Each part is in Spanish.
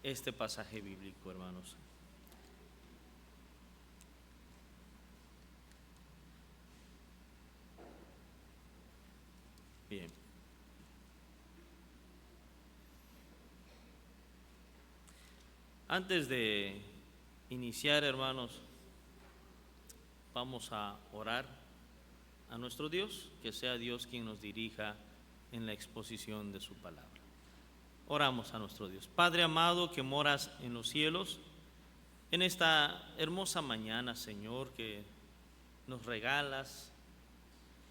este pasaje bíblico, hermanos. Bien. Antes de iniciar, hermanos, vamos a orar a nuestro Dios, que sea Dios quien nos dirija en la exposición de su palabra. Oramos a nuestro Dios. Padre amado que moras en los cielos, en esta hermosa mañana, Señor, que nos regalas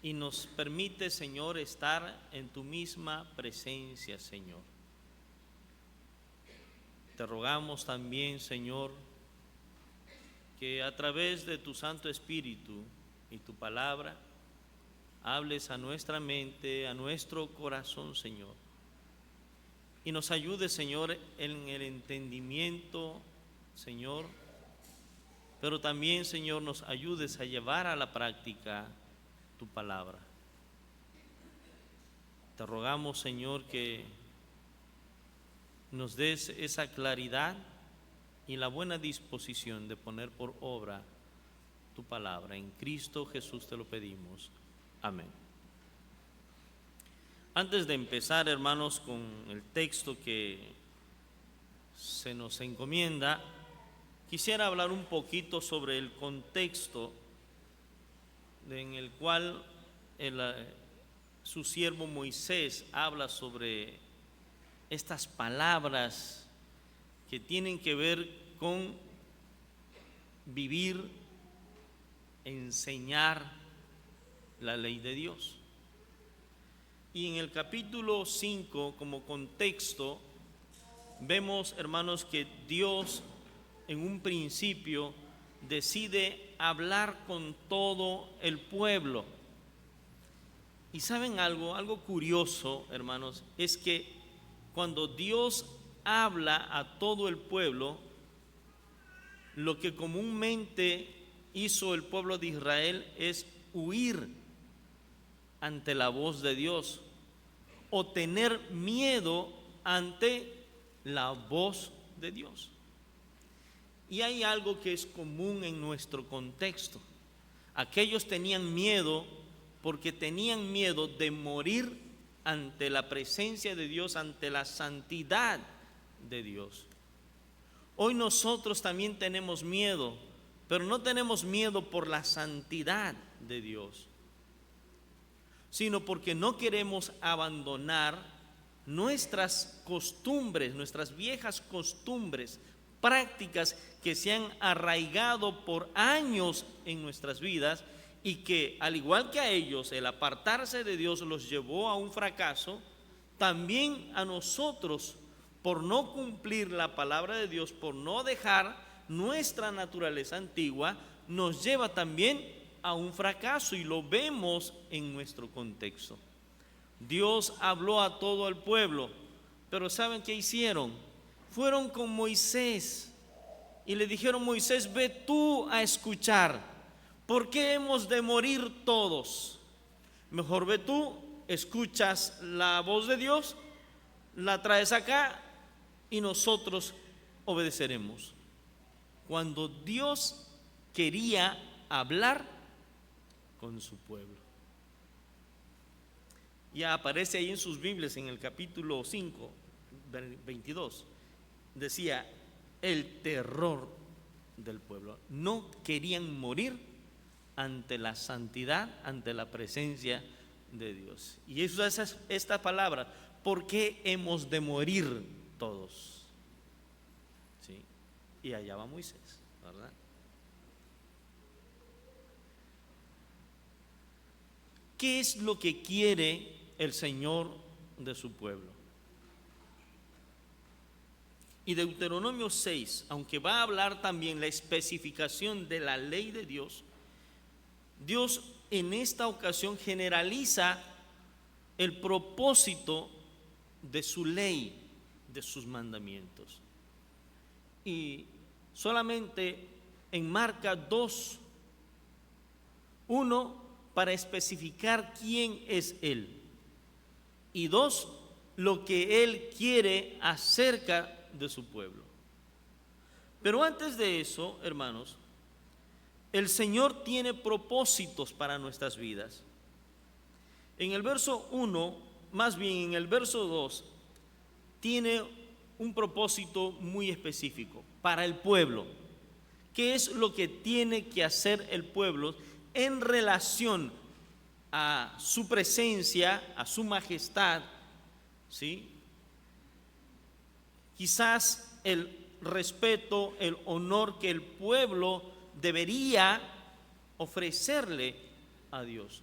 y nos permite, Señor, estar en tu misma presencia, Señor. Te rogamos también, Señor, que a través de tu Santo Espíritu y tu palabra, hables a nuestra mente, a nuestro corazón, Señor, y nos ayudes, Señor, en el entendimiento, Señor, pero también, Señor, nos ayudes a llevar a la práctica tu palabra. Te rogamos, Señor, que nos des esa claridad y la buena disposición de poner por obra tu palabra. En Cristo Jesús te lo pedimos. Amén. Antes de empezar, hermanos, con el texto que se nos encomienda, quisiera hablar un poquito sobre el contexto en el cual su siervo Moisés habla sobre estas palabras que tienen que ver con vivir, enseñar la ley de Dios. Y en el capítulo 5, como contexto, vemos, hermanos, que Dios en un principio decide hablar con todo el pueblo. Y ¿saben algo? Algo curioso, hermanos, es que cuando Dios habla a todo el pueblo, lo que comúnmente hizo el pueblo de Israel es huir ante la voz de Dios o tener miedo ante la voz de Dios. Y hay algo que es común en nuestro contexto. Aquellos tenían miedo porque tenían miedo de morir ante la presencia de Dios, ante la santidad de Dios. Hoy nosotros también tenemos miedo, pero no tenemos miedo por la santidad de Dios, sino porque no queremos abandonar nuestras costumbres, nuestras viejas costumbres, prácticas que se han arraigado por años en nuestras vidas y que, al igual que a ellos, el apartarse de Dios los llevó a un fracaso. También a nosotros, por no cumplir la palabra de Dios, por no dejar nuestra naturaleza antigua, nos lleva también a un fracaso, y lo vemos en nuestro contexto. Dios habló a todo el pueblo, pero ¿saben qué hicieron? Fueron con Moisés y le dijeron: Moisés, ve tú a escuchar. ¿Por qué hemos de morir todos? Mejor ve tú, escuchas la voz de Dios, la traes acá y nosotros obedeceremos. Cuando Dios quería hablar con su pueblo. Ya aparece ahí en sus Biblias, en el capítulo 5, 22, decía: el terror del pueblo. No querían morir ante la santidad, ante la presencia de Dios. Y eso es esta palabra: ¿por qué hemos de morir todos? ¿Sí? Y allá va Moisés, ¿verdad? ¿Qué es lo que quiere el Señor de su pueblo? Y Deuteronomio 6, aunque va a hablar también la especificación de la ley de Dios, Dios en esta ocasión generaliza el propósito de su ley, de sus mandamientos. Y solamente enmarca dos: uno, para especificar quién es Él, y dos, lo que Él quiere acerca de su pueblo. Pero antes de eso, hermanos, el Señor tiene propósitos para nuestras vidas. En el verso 1, más bien en el verso 2, tiene un propósito muy específico para el pueblo. ¿Qué es lo que tiene que hacer el pueblo en relación a su presencia, a su majestad? ¿Sí? Quizás el respeto, el honor que el pueblo debería ofrecerle a Dios.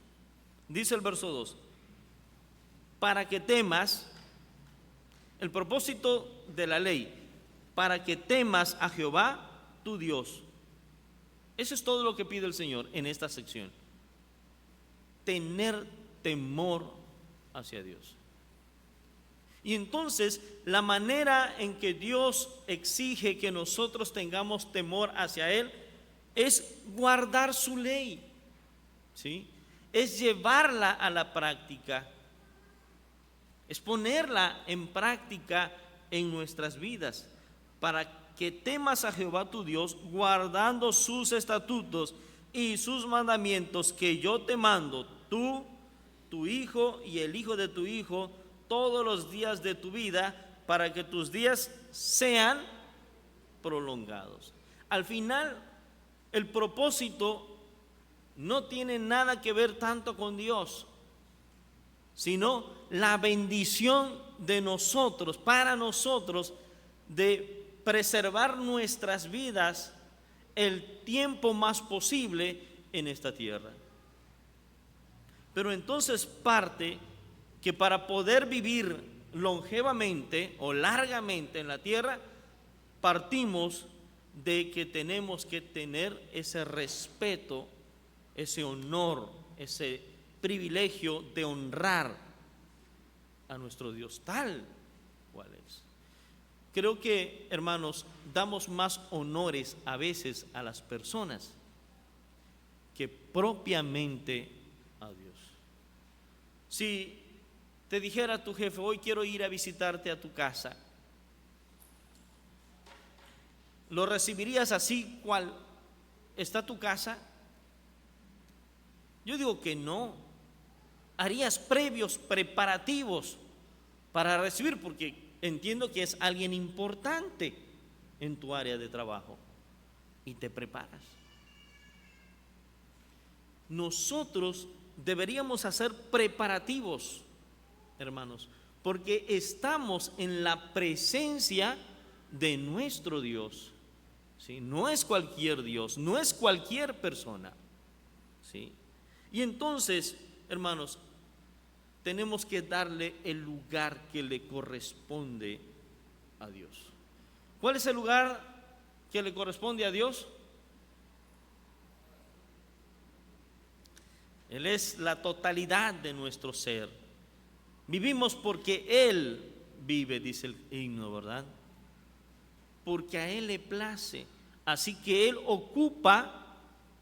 Dice el verso 2, para que temas, el propósito de la ley, para que temas a Jehová tu Dios. Eso es todo lo que pide el Señor en esta sección. Tener temor hacia Dios. Y entonces la manera en que Dios exige que nosotros tengamos temor hacia Él es guardar su ley, ¿sí? Es llevarla a la práctica, es ponerla en práctica en nuestras vidas, para que temas a Jehová tu Dios, guardando sus estatutos y sus mandamientos que yo te mando, tú, tu hijo y el hijo de tu hijo, todos los días de tu vida, para que tus días sean prolongados. Al final, el propósito no tiene nada que ver tanto con Dios, sino la bendición de nosotros, para nosotros, de preservar nuestras vidas el tiempo más posible en esta tierra. Pero entonces parte que para poder vivir longevamente o largamente en la tierra, partimos de que tenemos que tener ese respeto, ese honor, ese privilegio de honrar a nuestro Dios tal cual es. Creo que, hermanos, damos más honores a veces a las personas que propiamente a Dios. Si te dijera tu jefe, hoy quiero ir a visitarte a tu casa, ¿lo recibirías así cual está tu casa? Yo digo que no. Harías previos preparativos para recibir, porque entiendo que es alguien importante en tu área de trabajo y te preparas. Nosotros deberíamos hacer preparativos, hermanos, porque estamos en la presencia de nuestro Dios, ¿sí? No es cualquier Dios, no es cualquier persona, ¿sí? Y entonces, hermanos, tenemos que darle el lugar que le corresponde a Dios. ¿Cuál es el lugar que le corresponde a Dios? Él es la totalidad de nuestro ser. Vivimos porque Él vive, dice el himno, ¿verdad? Porque a Él le place. Así que Él ocupa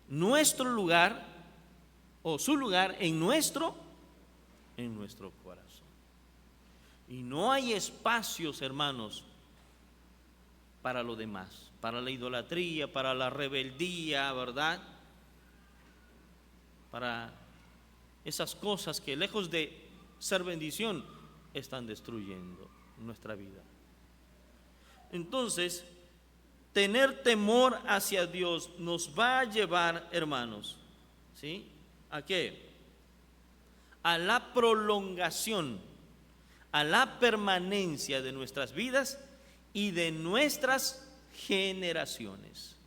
nuestro lugar o su lugar en nuestro corazón. Y no hay espacios, hermanos, para lo demás, para la idolatría, para la rebeldía, ¿verdad? Para esas cosas que lejos de ser bendición están destruyendo nuestra vida. Entonces, tener temor hacia Dios nos va a llevar, hermanos, ¿sí? ¿A qué? A la prolongación, a la permanencia de nuestras vidas y de nuestras generaciones.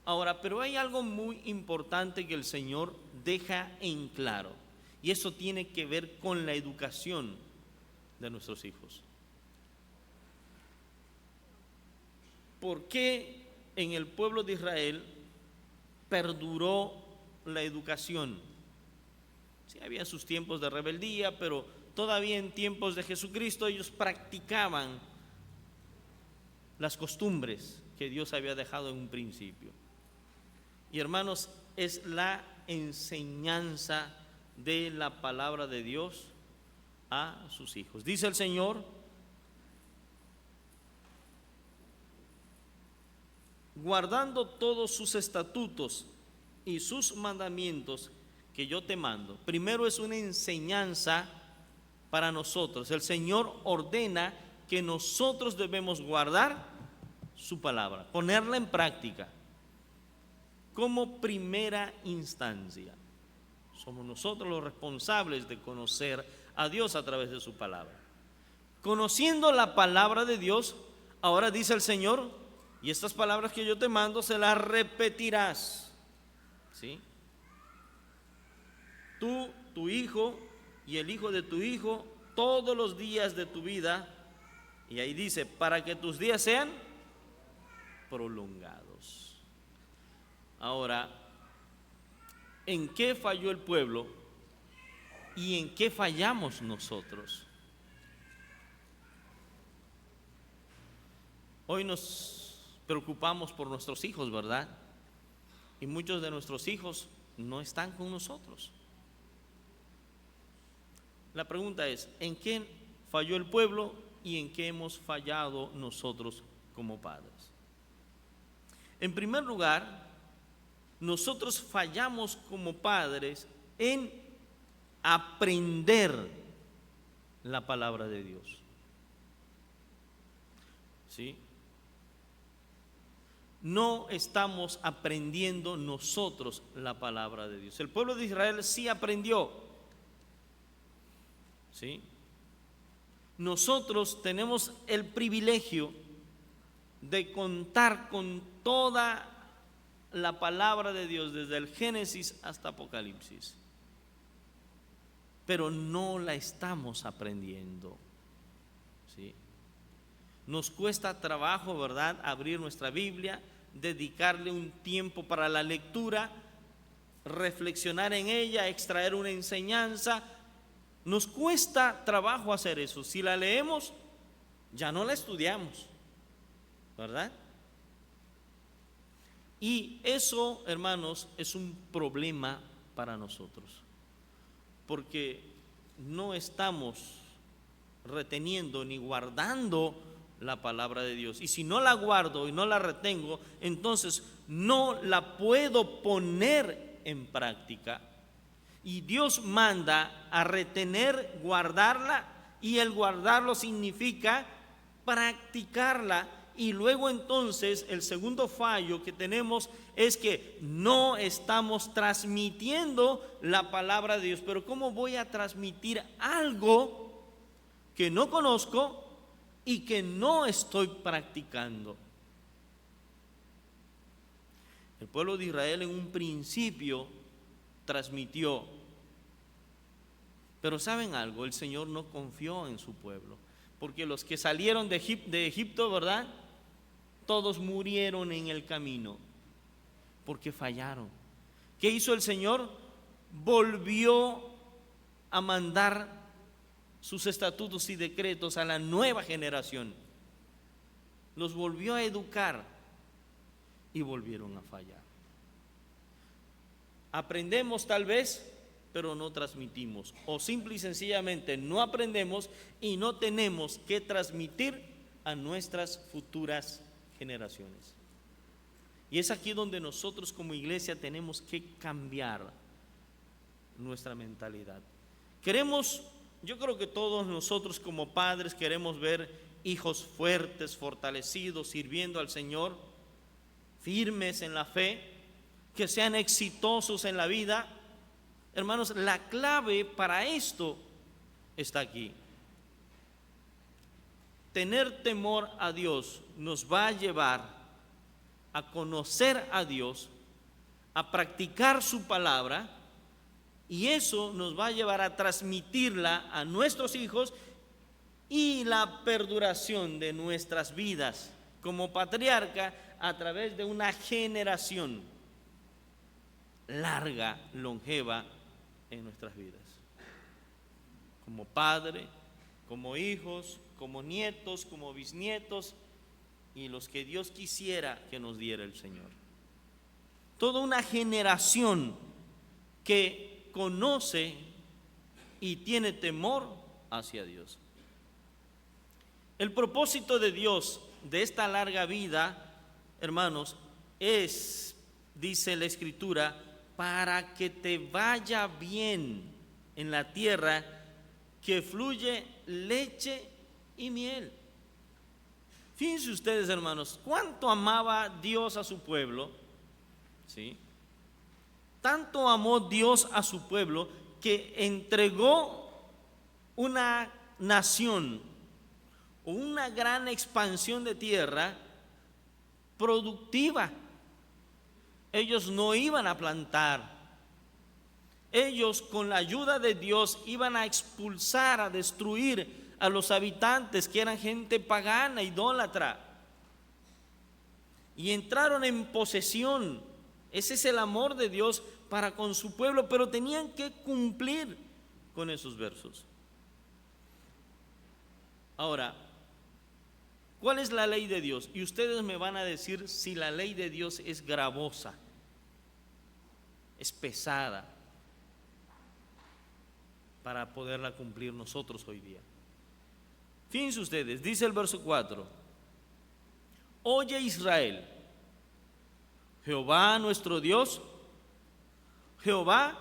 Ahora, pero hay algo muy importante que el Señor deja en claro, y eso tiene que ver con la educación de nuestros hijos. ¿Por qué en el pueblo de Israel perduró la educación? Sí, había sus tiempos de rebeldía, pero todavía en tiempos de Jesucristo ellos practicaban las costumbres que Dios había dejado en un principio. Y hermanos, es la enseñanza de la palabra de Dios a sus hijos. Dice el Señor, guardando todos sus estatutos y sus mandamientos que yo te mando. Primero es una enseñanza para nosotros. El Señor ordena que nosotros debemos guardar su palabra, ponerla en práctica como primera instancia. Somos nosotros los responsables de conocer a Dios a través de su palabra. Conociendo la palabra de Dios, ahora dice el Señor, y estas palabras que yo te mando se las repetirás. ¿Sí? Tú, tu hijo y el hijo de tu hijo, todos los días de tu vida. Y ahí dice, para que tus días sean prolongados. Ahora, ¿en qué falló el pueblo y en qué fallamos nosotros? Hoy nos preocupamos por nuestros hijos, ¿verdad? Y muchos de nuestros hijos no están con nosotros. La pregunta es, ¿en qué falló el pueblo y en qué hemos fallado nosotros como padres? En primer lugar, nosotros fallamos como padres en aprender la palabra de Dios. ¿Sí? No estamos aprendiendo nosotros la palabra de Dios. El pueblo de Israel sí aprendió. ¿Sí? Nosotros tenemos el privilegio de contar con toda la palabra de Dios desde el Génesis hasta Apocalipsis, pero no la estamos aprendiendo. ¿Sí? Nos cuesta trabajo, ¿verdad?, abrir nuestra Biblia, dedicarle un tiempo para la lectura, reflexionar en ella, extraer una enseñanza. Nos cuesta trabajo hacer eso. Si la leemos, ya no la estudiamos, ¿verdad? Y eso, hermanos, es un problema para nosotros, porque no estamos reteniendo ni guardando la palabra de Dios. Y si no la guardo y no la retengo, entonces no la puedo poner en práctica. Y Dios manda a retener, guardarla, y el guardarlo significa practicarla. Y luego entonces el segundo fallo que tenemos es que no estamos transmitiendo la palabra de Dios. Pero ¿cómo voy a transmitir algo que no conozco y que no estoy practicando? El pueblo de Israel en un principio transmitió, pero ¿saben algo? El Señor no confió en su pueblo, porque los que salieron de Egipto, ¿verdad?, todos murieron en el camino porque fallaron. ¿Qué hizo el Señor? Volvió a mandar sus estatutos y decretos a la nueva generación. Los volvió a educar y volvieron a fallar. Aprendemos tal vez, pero no transmitimos, o simple y sencillamente no aprendemos y no tenemos que transmitir a nuestras futuras generaciones. Y es aquí donde nosotros como iglesia tenemos que cambiar nuestra mentalidad. Yo creo que todos nosotros como padres queremos ver hijos fuertes, fortalecidos, sirviendo al Señor, firmes en la fe, que sean exitosos en la vida. Hermanos, la clave para esto está aquí. Tener temor a Dios nos va a llevar a conocer a Dios, a practicar su palabra, y eso nos va a llevar a transmitirla a nuestros hijos y la perduración de nuestras vidas como patriarca a través de una generación larga, longeva en nuestras vidas. Como padre, como hijos, como nietos, como bisnietos y los que Dios quisiera que nos diera el Señor. Toda una generación que conoce y tiene temor hacia Dios. El propósito de Dios de esta larga vida, hermanos, es, dice la Escritura, para que te vaya bien en la tierra que fluye leche y miel. Fíjense ustedes, hermanos, cuánto amaba Dios a su pueblo, ¿sí? Tanto amó Dios a su pueblo que entregó una nación o una gran expansión de tierra productiva. Ellos no iban a plantar. Ellos, con la ayuda de Dios, iban a expulsar, a destruir a los habitantes que eran gente pagana, idólatra, y entraron en posesión. Ese es el amor de Dios para con su pueblo, pero tenían que cumplir con esos versos. Ahora, ¿cuál es la ley de Dios? Y ustedes me van a decir si la ley de Dios es gravosa, es pesada para poderla cumplir nosotros hoy día. Fíjense ustedes, dice el verso 4: Oye Israel, Jehová nuestro Dios, Jehová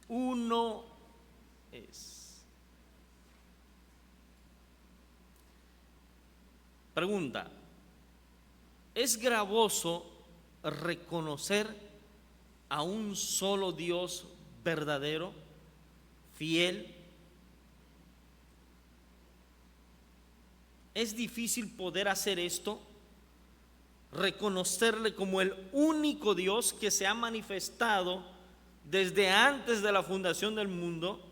uno es. Pregunta: ¿es gravoso reconocer a un solo Dios verdadero, fiel? ¿Es difícil poder hacer esto? Reconocerle como el único Dios que se ha manifestado desde antes de la fundación del mundo,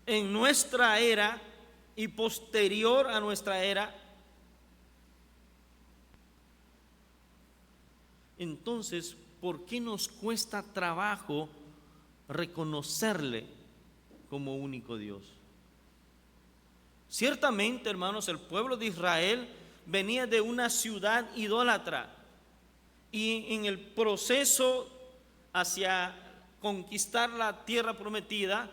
en nuestra era y posterior a nuestra era. Entonces, ¿por qué nos cuesta trabajo reconocerle como único Dios? Ciertamente, hermanos, el pueblo de Israel venía de una ciudad idólatra, y en el proceso hacia conquistar la tierra prometida,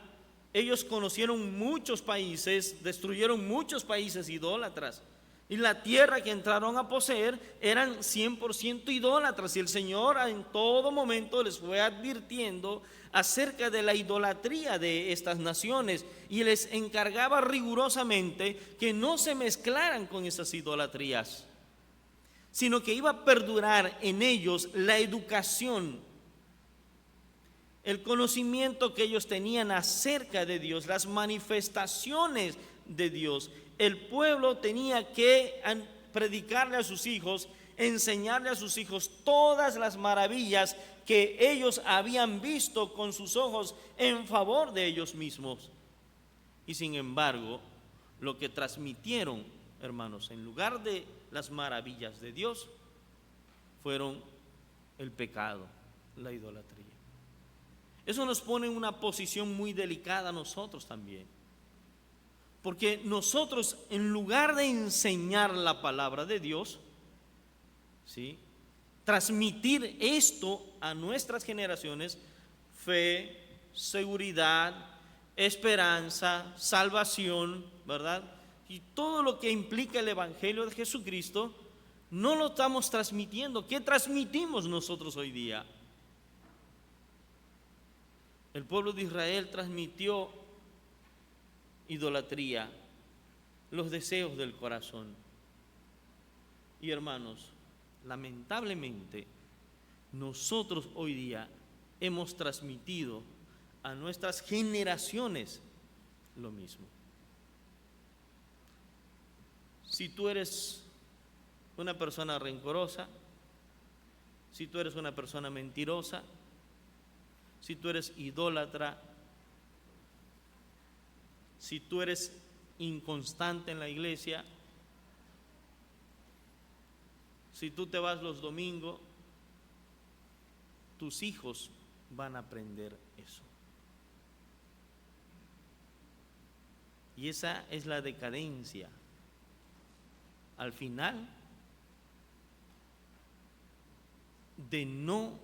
ellos conocieron muchos países, destruyeron muchos países idólatras, y la tierra que entraron a poseer eran 100% idólatras, y el Señor en todo momento les fue advirtiendo acerca de la idolatría de estas naciones, y les encargaba rigurosamente que no se mezclaran con esas idolatrías, sino que iba a perdurar en ellos la educación, el conocimiento que ellos tenían acerca de Dios, las manifestaciones de Dios. El pueblo tenía que predicarle a sus hijos, enseñarle a sus hijos todas las maravillas que ellos habían visto con sus ojos en favor de ellos mismos. Y sin embargo, lo que transmitieron, hermanos, en lugar de las maravillas de Dios, fueron el pecado, la idolatría. Eso nos pone en una posición muy delicada a nosotros también, porque nosotros, en lugar de enseñar la palabra de Dios, ¿sí?, transmitir esto a nuestras generaciones, fe, seguridad, esperanza, salvación, ¿verdad?, y todo lo que implica el Evangelio de Jesucristo, no lo estamos transmitiendo. ¿Qué transmitimos nosotros hoy día? El pueblo de Israel transmitió idolatría, los deseos del corazón. Y hermanos, lamentablemente, nosotros hoy día hemos transmitido a nuestras generaciones lo mismo. Si tú eres una persona rencorosa, si tú eres una persona mentirosa, si tú eres idólatra, si tú eres inconstante en la iglesia, si tú te vas los domingos, tus hijos van a aprender eso. Y esa es la decadencia. Al final, de no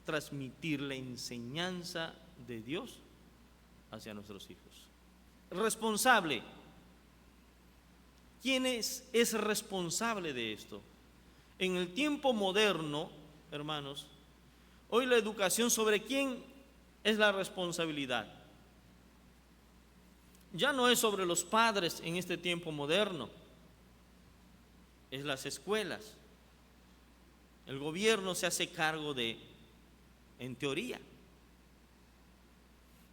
transmitir la enseñanza de Dios hacia nuestros hijos. Responsable ¿Quién es responsable de esto? En el tiempo moderno, hermanos, hoy la educación, ¿sobre quién es la responsabilidad? Ya no es sobre los padres en este tiempo moderno, es las escuelas. El gobierno se hace cargo en teoría.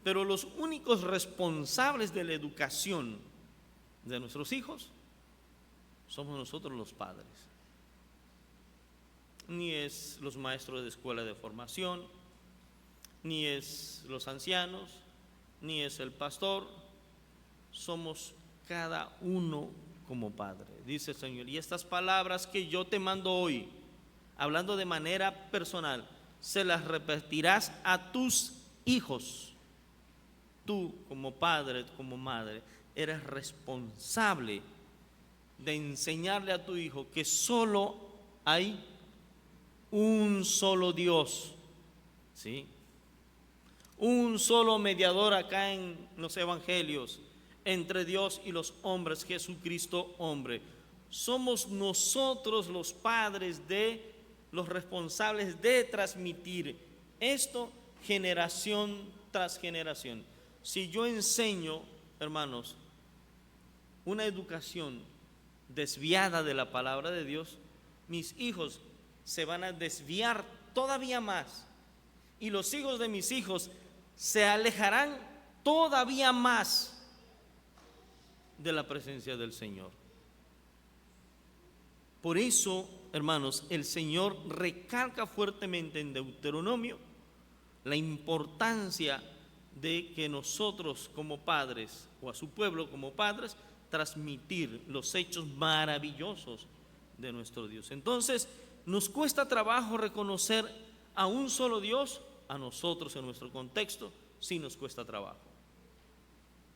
Pero los únicos responsables de la educación de nuestros hijos somos nosotros los padres. Ni es los maestros de escuela de formación, ni es los ancianos, ni es el pastor. Somos cada uno como padre. Dice el Señor, y estas palabras que yo te mando hoy, hablando de manera personal, se las repetirás a tus hijos. Tú como padre, como madre, eres responsable de enseñarle a tu hijo que solo hay un solo Dios, ¿sí? Un solo mediador acá en los evangelios entre Dios y los hombres, Jesucristo hombre. Somos nosotros los padres los responsables de transmitir esto generación tras generación. Si yo enseño, hermanos, una educación desviada de la palabra de Dios, mis hijos se van a desviar todavía más, y los hijos de mis hijos se alejarán todavía más de la presencia del Señor. Por eso, hermanos, el Señor recalca fuertemente en Deuteronomio la importancia de que nosotros como padres, o a su pueblo como padres, transmitir los hechos maravillosos de nuestro Dios. Entonces, nos cuesta trabajo reconocer a un solo Dios. A nosotros en nuestro contexto sí nos cuesta trabajo,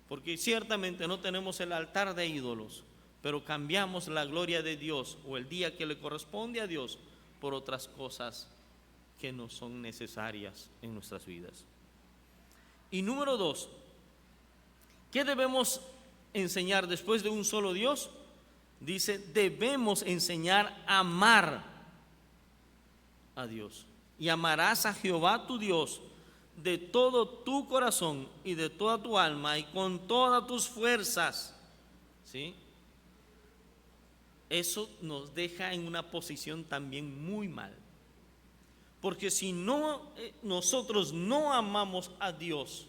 porque ciertamente no tenemos el altar de ídolos, pero cambiamos la gloria de Dios o el día que le corresponde a Dios por otras cosas que no son necesarias en nuestras vidas. Y número 2, ¿qué debemos enseñar después de un solo Dios? Dice, debemos enseñar a amar a Dios. Y amarás a Jehová tu Dios de todo tu corazón y de toda tu alma y con todas tus fuerzas, ¿sí? Eso nos deja en una posición también muy mal, porque si nosotros no amamos a Dios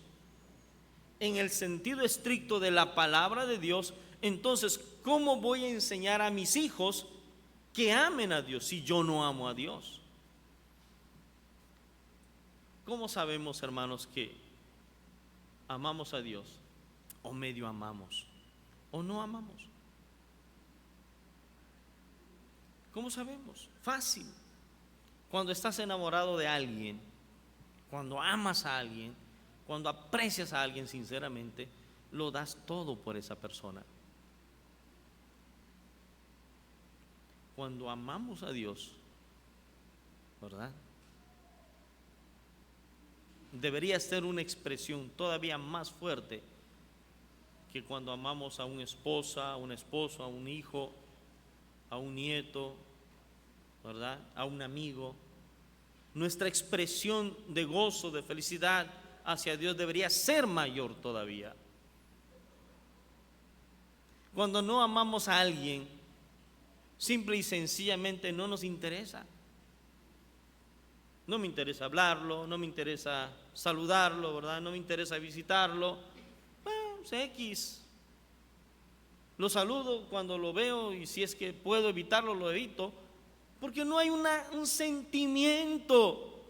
en el sentido estricto de la palabra de Dios, entonces ¿cómo voy a enseñar a mis hijos que amen a Dios si yo no amo a Dios? ¿Cómo sabemos, hermanos, que amamos a Dios? O medio amamos, o no amamos. ¿Cómo sabemos? Fácil. Cuando estás enamorado de alguien, cuando amas a alguien, cuando aprecias a alguien sinceramente, lo das todo por esa persona. Cuando amamos a Dios, ¿verdad? Debería ser una expresión todavía más fuerte que cuando amamos a una esposa, a un esposo, a un hijo, a un nieto, ¿verdad? A un amigo. Nuestra expresión de gozo, de felicidad hacia Dios debería ser mayor todavía. Cuando no amamos a alguien, simple y sencillamente no nos interesa. No me interesa hablarlo, no me interesa saludarlo, ¿verdad? No me interesa visitarlo. Bueno, X. Lo saludo cuando lo veo y si es que puedo evitarlo, lo evito, porque no hay un sentimiento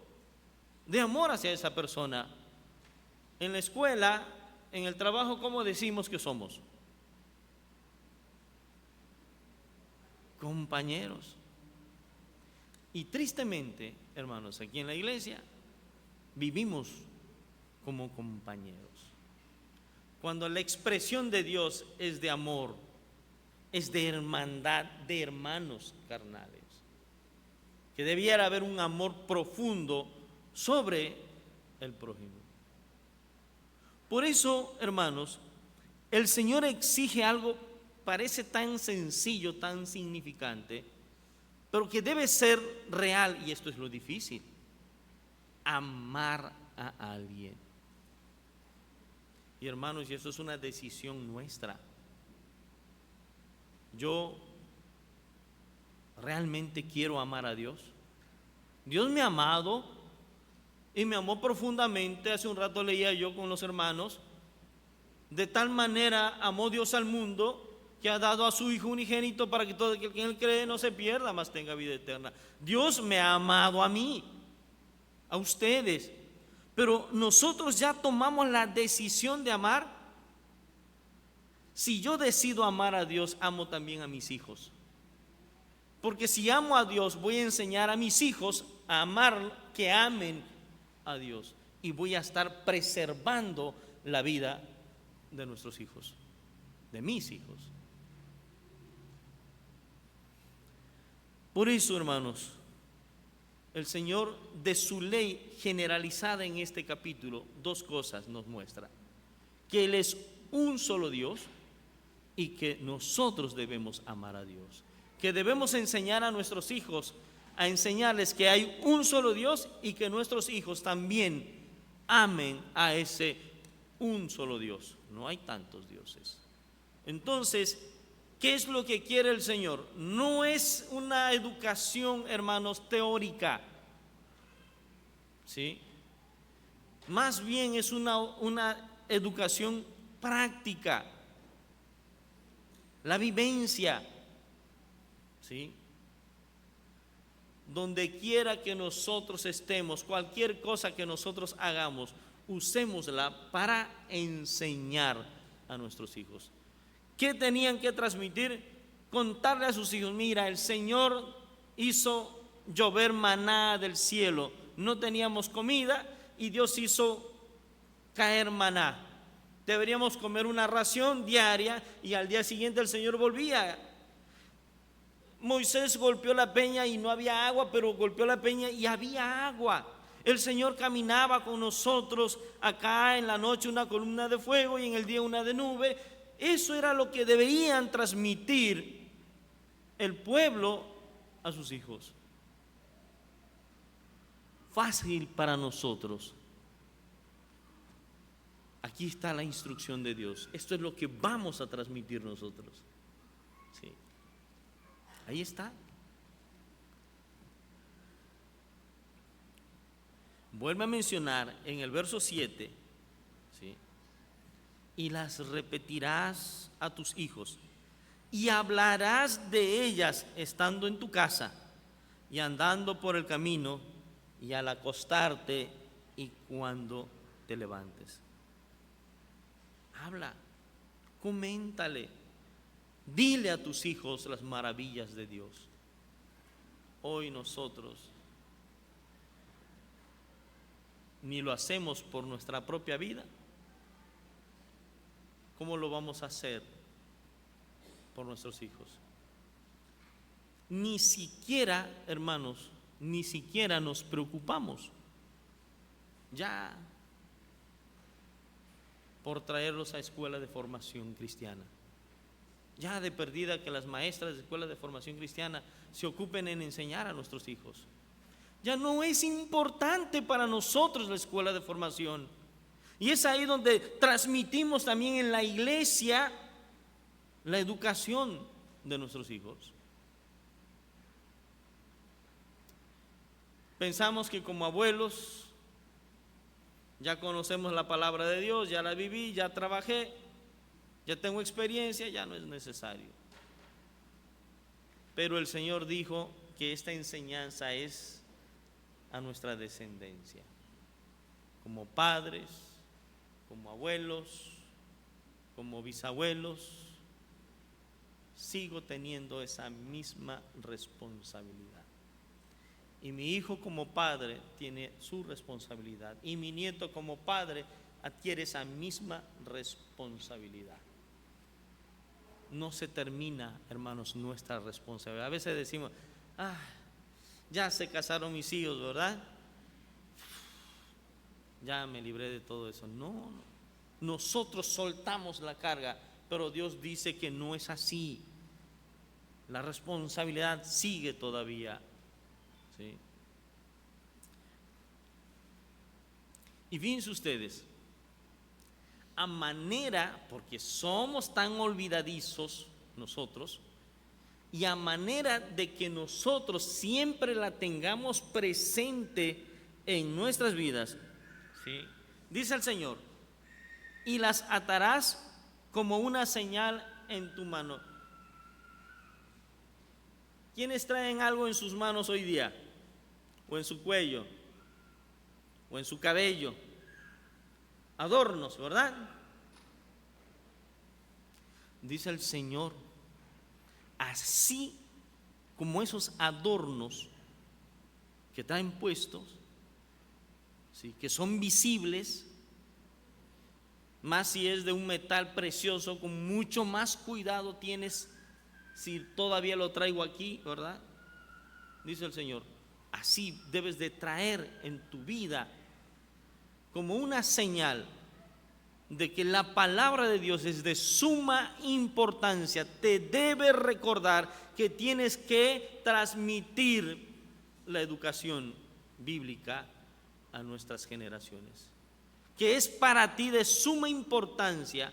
de amor hacia esa persona. En la escuela, en el trabajo, ¿cómo decimos que somos? Compañeros. Y tristemente, hermanos, aquí en la iglesia vivimos como compañeros. Cuando la expresión de Dios es de amor, es de hermandad, de hermanos carnales, que debiera haber un amor profundo sobre el prójimo. Por eso, hermanos, el Señor exige algo parece tan sencillo, tan significante, pero que debe ser real, y esto es lo difícil: amar a alguien. Y hermanos, y eso es una decisión nuestra. Yo realmente quiero amar a Dios. Dios me ha amado y me amó profundamente. Hace un rato leía yo con los hermanos: de tal manera amó Dios al mundo que ha dado a su Hijo unigénito para que todo aquel que en él cree no se pierda, mas tenga vida eterna. Dios me ha amado a mí, a ustedes, pero nosotros ya tomamos la decisión de amar. Si yo decido amar a Dios, amo también a mis hijos, porque si amo a Dios, voy a enseñar a mis hijos a amar, que amen a Dios, y voy a estar preservando la vida de nuestros hijos, de mis hijos. Por eso, hermanos, el Señor, de su ley generalizada en este capítulo, dos cosas nos muestra: que Él es un solo Dios y que nosotros debemos amar a Dios, que debemos enseñar a nuestros hijos, a enseñarles que hay un solo Dios, y que nuestros hijos también amen a ese un solo Dios. No hay tantos dioses. Entonces, ¿qué es lo que quiere el Señor? No es una educación, hermanos, teórica, ¿sí? Más bien es una educación práctica, la vivencia, ¿sí? Donde quiera que nosotros estemos, cualquier cosa que nosotros hagamos, usémosla para enseñar a nuestros hijos. ¿Qué tenían que transmitir? Contarle a sus hijos: mira, el Señor hizo llover maná del cielo, no teníamos comida y Dios hizo caer maná. Deberíamos comer una ración diaria, y al día siguiente el Señor volvía. Moisés golpeó la peña y no había agua, pero golpeó la peña y había agua. El Señor caminaba con nosotros acá en la noche, una columna de fuego, y en el día una de nube. Eso era lo que deberían transmitir el pueblo a sus hijos. Fácil para nosotros. Aquí está la instrucción de Dios. Esto es lo que vamos a transmitir nosotros. Sí. Ahí está. Vuelve a mencionar en el verso 7, ¿sí? Y las repetirás a tus hijos, y hablarás de ellas estando en tu casa, y andando por el camino, y al acostarte, y cuando te levantes. Habla, coméntale, dile a tus hijos las maravillas de Dios. Hoy nosotros ni lo hacemos por nuestra propia vida. ¿Cómo lo vamos a hacer por nuestros hijos? Ni siquiera, hermanos, ni siquiera nos preocupamos ya por traerlos a escuela de formación cristiana. Ya de perdida que las maestras de escuela de formación cristiana se ocupen en enseñar a nuestros hijos. Ya no es importante para nosotros la escuela de formación. Y es ahí donde transmitimos también en la iglesia la educación de nuestros hijos. Pensamos que como abuelos ya conocemos la palabra de Dios, ya la viví, ya trabajé, ya tengo experiencia, ya no es necesario. Pero el Señor dijo que esta enseñanza es a nuestra descendencia, como padres, como abuelos, como bisabuelos. Sigo teniendo esa misma responsabilidad. Y mi hijo como padre tiene su responsabilidad, y mi nieto como padre adquiere esa misma responsabilidad. No se termina, hermanos, nuestra responsabilidad. A veces decimos: ya se casaron mis hijos, ¿verdad? Ya me libré de todo eso. No, nosotros soltamos la carga pero Dios dice que no es así. La responsabilidad sigue todavía, ¿sí? Y fíjense ustedes, a manera, porque somos tan olvidadizos nosotros, y a manera de que nosotros siempre la tengamos presente en nuestras vidas, ¿sí? Dice el Señor, y las atarás como una señal en tu mano. ¿Quiénes traen algo en sus manos hoy día? O en su cuello, o en su cabello. Adornos, ¿verdad? Dice el Señor, así como esos adornos que traen puestos, ¿sí?, que son visibles, más si es de un metal precioso, con mucho más cuidado tienes si todavía lo traigo aquí, ¿verdad? Dice el Señor, así debes de traer en tu vida como una señal de que la palabra de Dios es de suma importancia. Te debe recordar que tienes que transmitir la educación bíblica a nuestras generaciones, que es para ti de suma importancia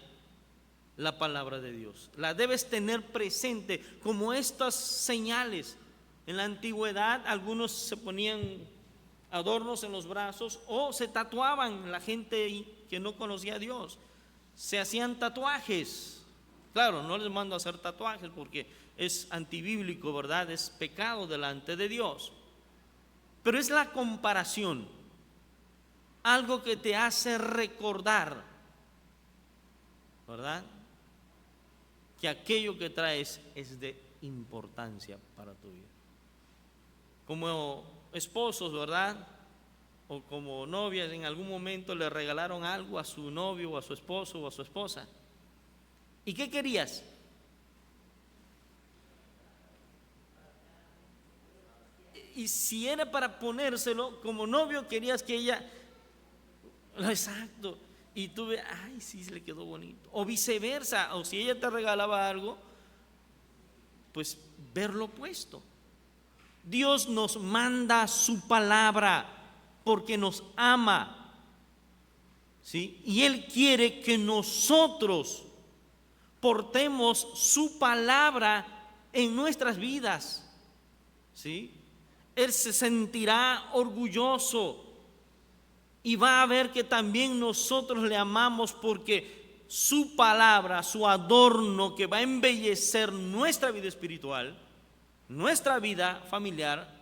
la palabra de Dios. La debes tener presente como estas señales. En la antigüedad algunos se ponían adornos en los brazos o se tatuaban. La gente que no conocía a Dios se hacían tatuajes. Claro, no les mando a hacer tatuajes porque es antibíblico, ¿verdad? Es pecado delante de Dios. Pero es la comparación, algo que te hace recordar, ¿verdad?, que aquello que traes es de importancia para tu vida. Como esposos, ¿verdad?, o como novias, en algún momento le regalaron algo a su novio o a su esposo o a su esposa. ¿Y qué querías? Y si era para ponérselo, como novio querías que ella, exacto, y tú ves, ay, sí, se le quedó bonito. O viceversa, o si ella te regalaba algo, pues verlo puesto. Dios nos manda su palabra porque nos ama, ¿sí? Y Él quiere que nosotros portemos su palabra en nuestras vidas, ¿sí? Él se sentirá orgulloso y va a ver que también nosotros le amamos porque su palabra, su adorno que va a embellecer nuestra vida espiritual, nuestra vida familiar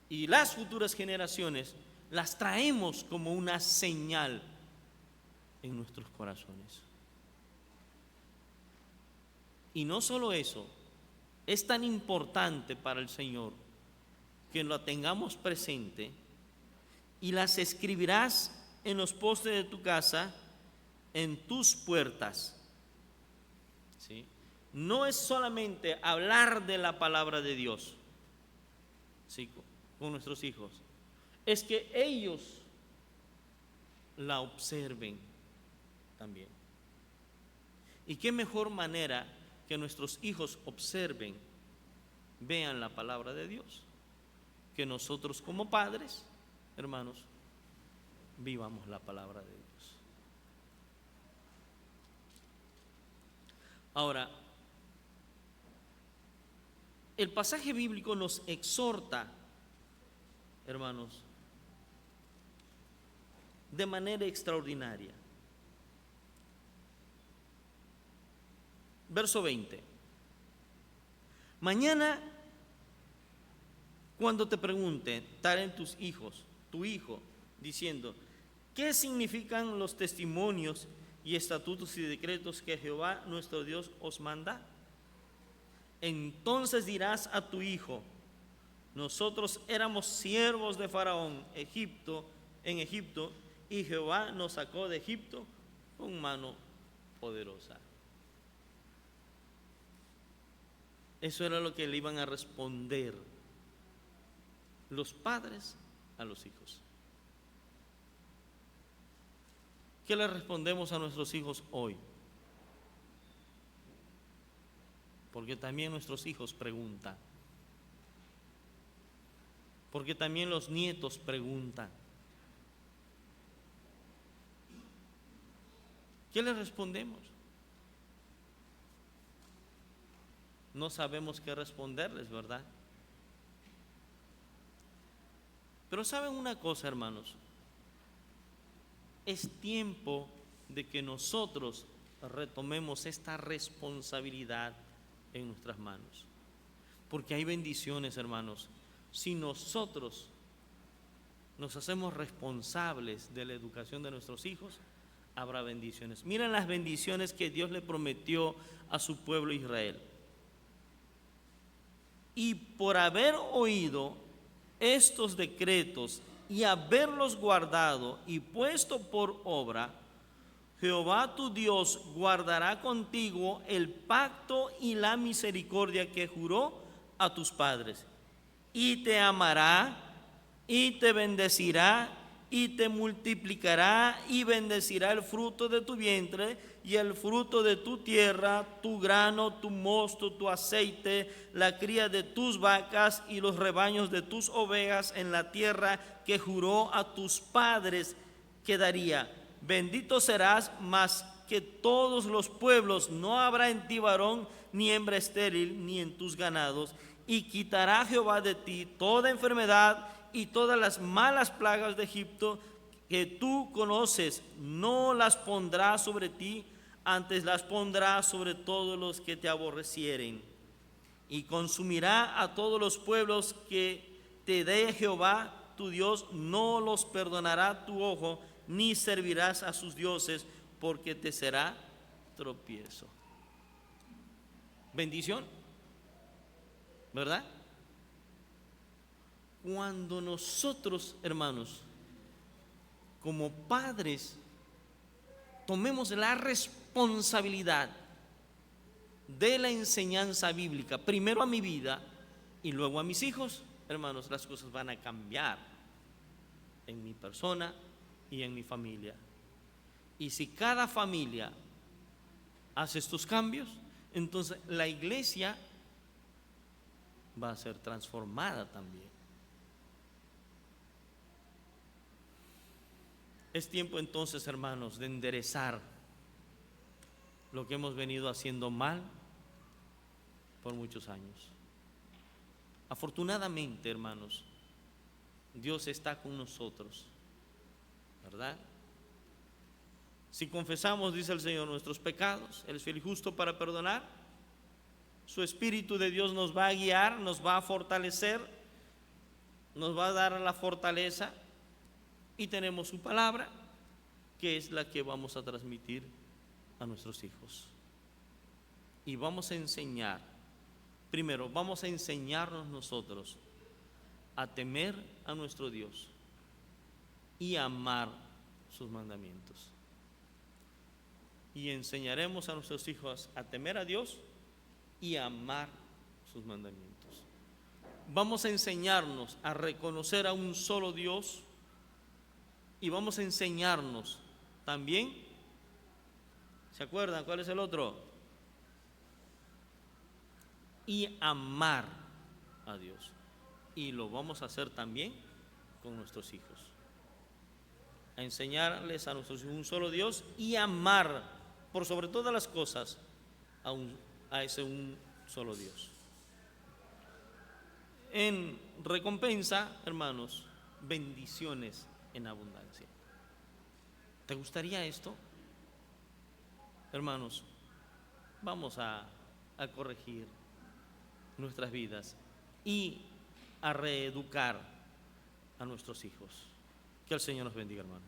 y las futuras generaciones, las traemos como una señal en nuestros corazones. Y no solo eso, es tan importante para el Señor que lo tengamos presente. Y las escribirás en los postes de tu casa, en tus puertas, ¿sí? No es solamente hablar de la palabra de Dios, ¿sí?, con nuestros hijos, es que ellos la observen también. Y qué mejor manera que nuestros hijos observen, vean la palabra de Dios, que nosotros como padres, hermanos, vivamos la palabra de Dios. Ahora, el pasaje bíblico nos exhorta, hermanos, de manera extraordinaria. Verso 20. Mañana, cuando te pregunten, taren tus hijos, tu hijo, diciendo, ¿qué significan los testimonios y estatutos y decretos que Jehová nuestro Dios os manda? Entonces dirás a tu hijo, nosotros éramos siervos de Faraón en Egipto, y Jehová nos sacó de Egipto con mano poderosa. Eso era lo que le iban a responder los padres a los hijos. ¿Qué le respondemos a nuestros hijos hoy? porque también nuestros hijos preguntan, porque también los nietos preguntan. ¿Qué les respondemos? No sabemos qué responderles, ¿verdad? Pero ¿saben una cosa, hermanos? Es tiempo de que nosotros retomemos esta responsabilidad en nuestras manos, porque hay bendiciones, hermanos. Si nosotros nos hacemos responsables de la educación de nuestros hijos, habrá bendiciones. Miren las bendiciones que Dios le prometió a su pueblo Israel. Y por haber oído estos decretos y haberlos guardado y puesto por obra, Jehová tu Dios guardará contigo el pacto y la misericordia que juró a tus padres, y te amará, y te bendecirá, y te multiplicará, y bendecirá el fruto de tu vientre, y el fruto de tu tierra, tu grano, tu mosto, tu aceite, la cría de tus vacas, y los rebaños de tus ovejas en la tierra que juró a tus padres que daría. Bendito serás más que todos los pueblos, no habrá en ti varón ni hembra estéril, ni en tus ganados. Y quitará Jehová de ti toda enfermedad y todas las malas plagas de Egipto que tú conoces, no las pondrá sobre ti, antes las pondrá sobre todos los que te aborrecieren. Y consumirá a todos los pueblos que te dé Jehová tu Dios, no los perdonará tu ojo, ni servirás a sus dioses, porque te será tropiezo. Bendición, ¿verdad? Cuando nosotros, hermanos, como padres, tomemos la responsabilidad de la enseñanza bíblica, primero a mi vida y luego a mis hijos, hermanos, las cosas van a cambiar en mi persona y en mi familia. Y si cada familia hace estos cambios, entonces la iglesia va a ser transformada también. Es tiempo entonces, hermanos, de enderezar lo que hemos venido haciendo mal por muchos años. Afortunadamente, hermanos, Dios está con nosotros, ¿verdad? Si confesamos, dice el Señor, nuestros pecados, Él es fiel y justo para perdonar. Su Espíritu de Dios nos va a guiar, nos va a fortalecer, nos va a dar la fortaleza, y tenemos su palabra, que es la que vamos a transmitir a nuestros hijos. Y vamos a enseñar, primero vamos a enseñarnos nosotros a temer a nuestro Dios y a amar sus mandamientos. Y enseñaremos a nuestros hijos a temer a Dios y a amar sus mandamientos. Vamos a enseñarnos a reconocer a un solo Dios, y vamos a enseñarnos también, ¿se acuerdan cuál es el otro? Y amar a Dios. Y lo vamos a hacer también con nuestros hijos. A enseñarles a nuestros hijos un solo Dios y amar por sobre todas las cosas a ese un solo Dios. En recompensa, hermanos, bendiciones en abundancia. ¿Te gustaría esto? Hermanos, vamos a corregir nuestras vidas y a reeducar a nuestros hijos. Que el Señor nos bendiga, hermano.